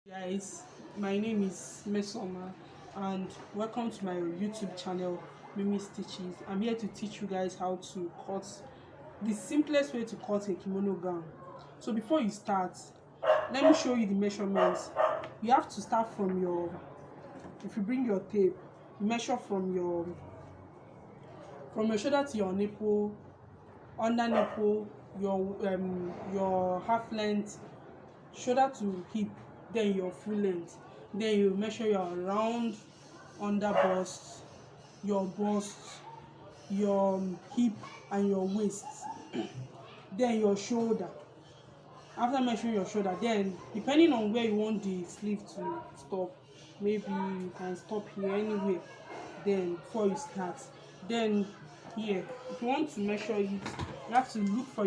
Guys, my name is Mesoma and welcome to my YouTube channel Mimi Stitches. I'm here to teach you guys how to cut the simplest way to cut a kimono gown. So before you start, let me show you the measurements. You have to start from your, if you bring your tape, measure from your shoulder to your nipple, under nipple, your half length, shoulder to hip, then your full length. Then you measure your round under bust, your bust, your hip and your waist, then your shoulder. After measuring your shoulder, then depending on where you want the sleeve to stop, maybe you can stop here anywhere then before you start. Then here, if you want to measure it, you have to look for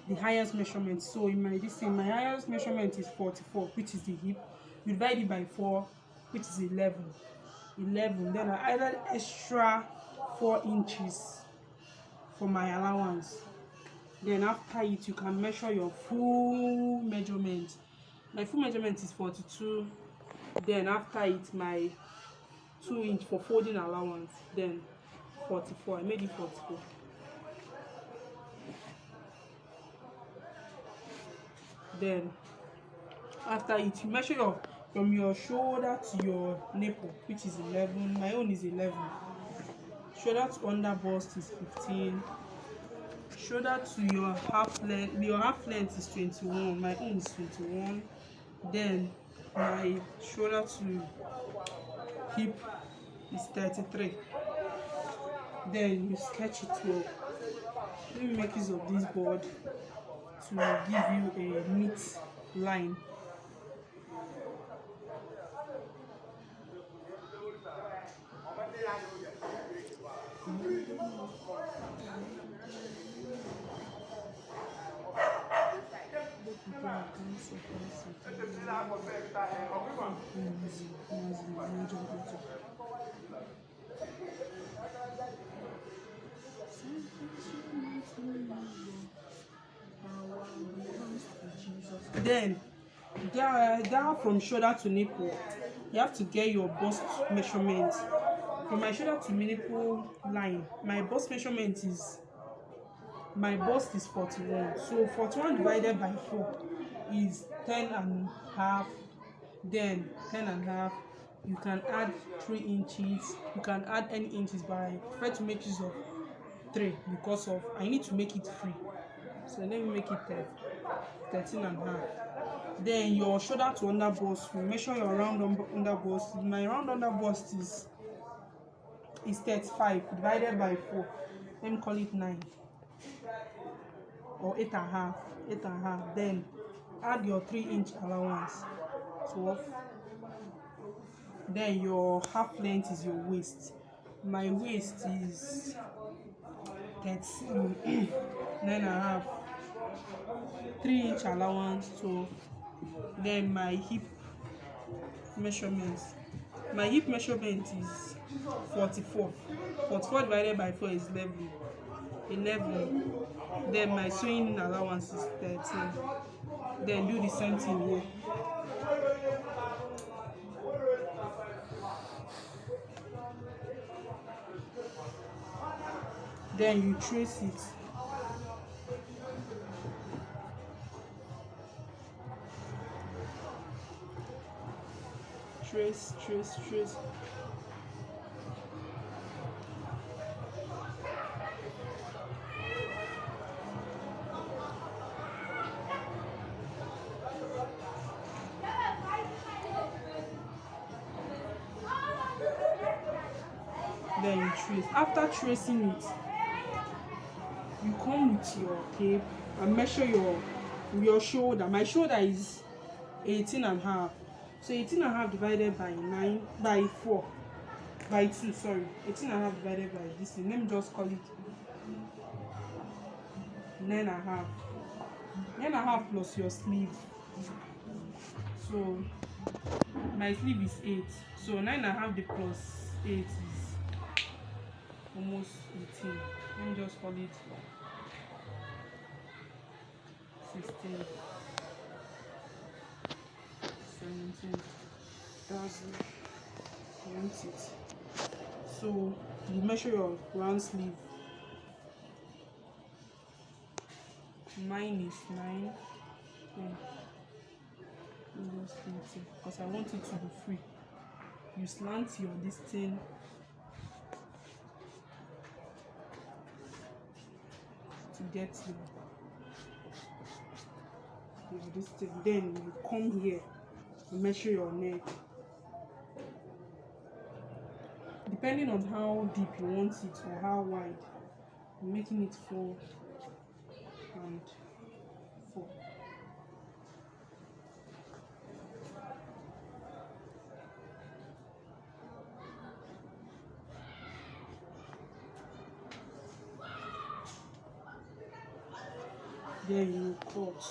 the highest measurement. So in my highest measurement is 44, which is the hip. You divide it by 4, which is 11. Then I added extra 4 inches for my allowance. Then after it, you can measure your full measurement. My full measurement is 42. Then after it, my 2 inch for folding allowance, then 44. I made it 44. Then after it, you measure from your shoulder to your nipple, which is 11. My own is 11. Shoulder to under bust is 15. Shoulder to your half length is 21. My own is 21. Then my shoulder to hip is 33. Then you sketch it well. Let me make use of this board to give you a neat line. Then down from shoulder to nipple, you have to get your bust measurement. From my shoulder to nipple line, my bust is 41. So 41 divided by 4 is 10 and a half. Then 10 and a half, you can add 3 inches. You can add any inches, but I prefer to make use of 3 because of I need to make it free. So let me make it 13 and a half. Then your shoulder to under bust, you measure your round under bust. My round under bust is 35 divided by 4. Let me call it 9 or 8 and a half. Then add your 3 inch allowance, 12. Then your half length is your waist. My waist is 13, 9 and a half, 3 inch allowance, 12. Then my hip measurement. My hip measurement is 44. 44 divided by 4 is 11. Then my sewing allowance is 13. Then do the same thing here. Then you trace it. Trace. Then you trace. After tracing it, you come with your tape and measure your shoulder. My shoulder is 18 and a half. So 18 and a half divided by 9 by 4 by 2, sorry. 18 and a half divided by this thing. Let me just call it 9 and a half. 9 and a half plus your sleeve. So my sleeve is 8. So 9 and a half plus 8 is almost 18. Let me just call it 16, 17. That's it. You want it. So you measure your round sleeve. Mine is 9. Just 20 because I want it to be free. You slant your this thing to get your this thing. Then you come here and measure your neck. Depending on how deep you want it or how wide, I'm making it 4 and 4. Then you cut.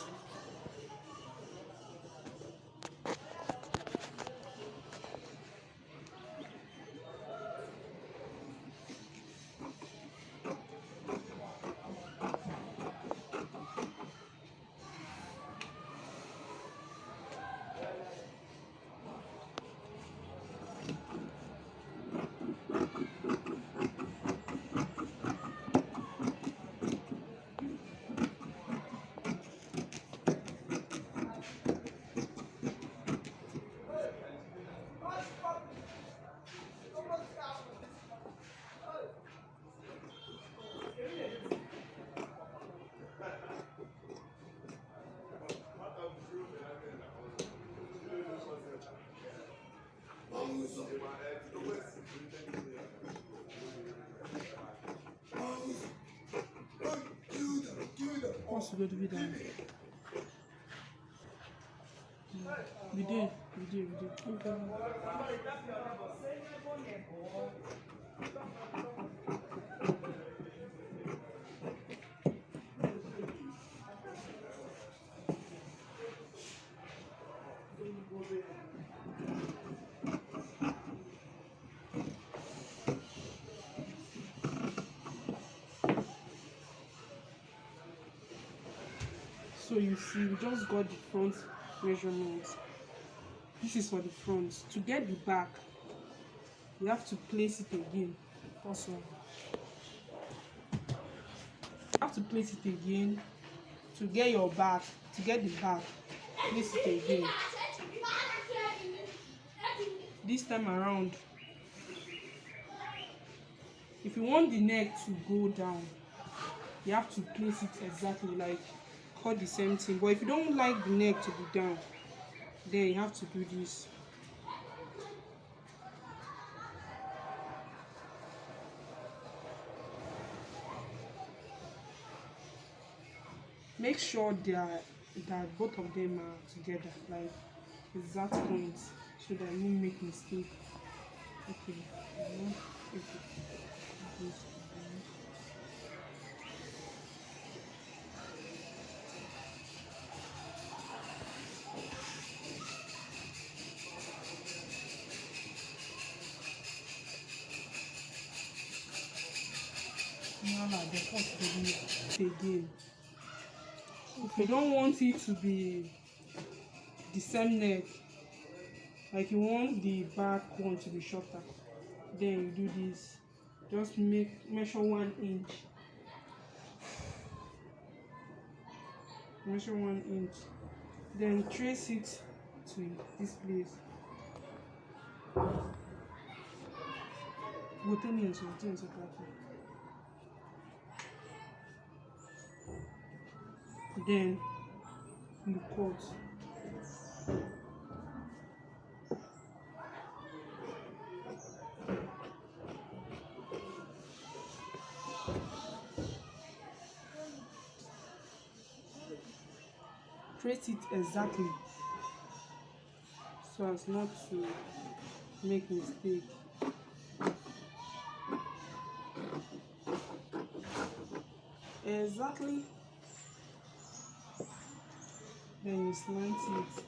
What's good with that? We did. Okay. So you see, we just got the front measurement. This is for the front. To get the back, you have to place it again. Also, you have to place it again to get your back. To get the back, place it again. This time around, if you want the neck to go down, you have to place it exactly like cut the same thing. But if you don't like the neck to be down, then you have to do this. Make sure that both of them are together, like exact points, so that you won't make mistake. Okay. Now the cut again. If you don't want it to be the same neck, like you want the back one to be shorter, then you do this. Just measure 1 inch. Measure 1 inch. Then trace it to this place. Then you cut. Trace it exactly so as not to make mistake. Exactly. Then you slant it.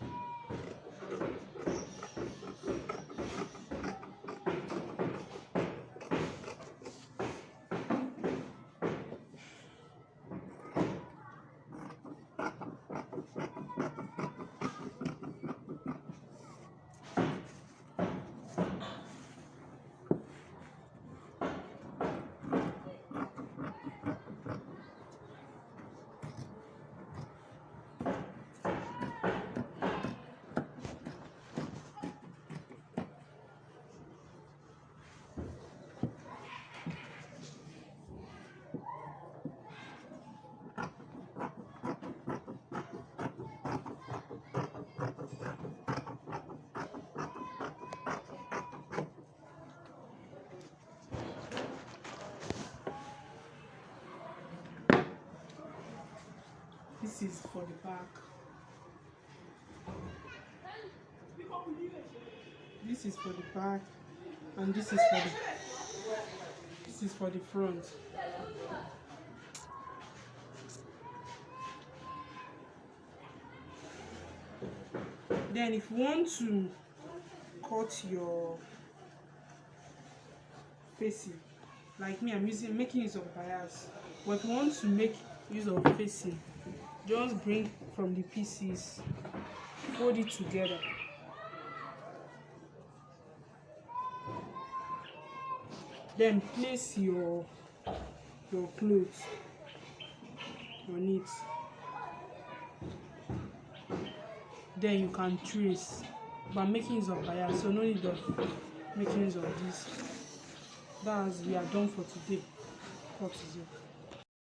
This is for the back. This is for the back, and this is for the front. Then if you want to cut your facing, like me, I'm making use of bias, but if you want to make use of facing, just bring from the pieces, fold it together, then place your clothes on it. Then you can trace, but I'm making use of bias, so no need of making use of this. That's we are done for today. Cut is it.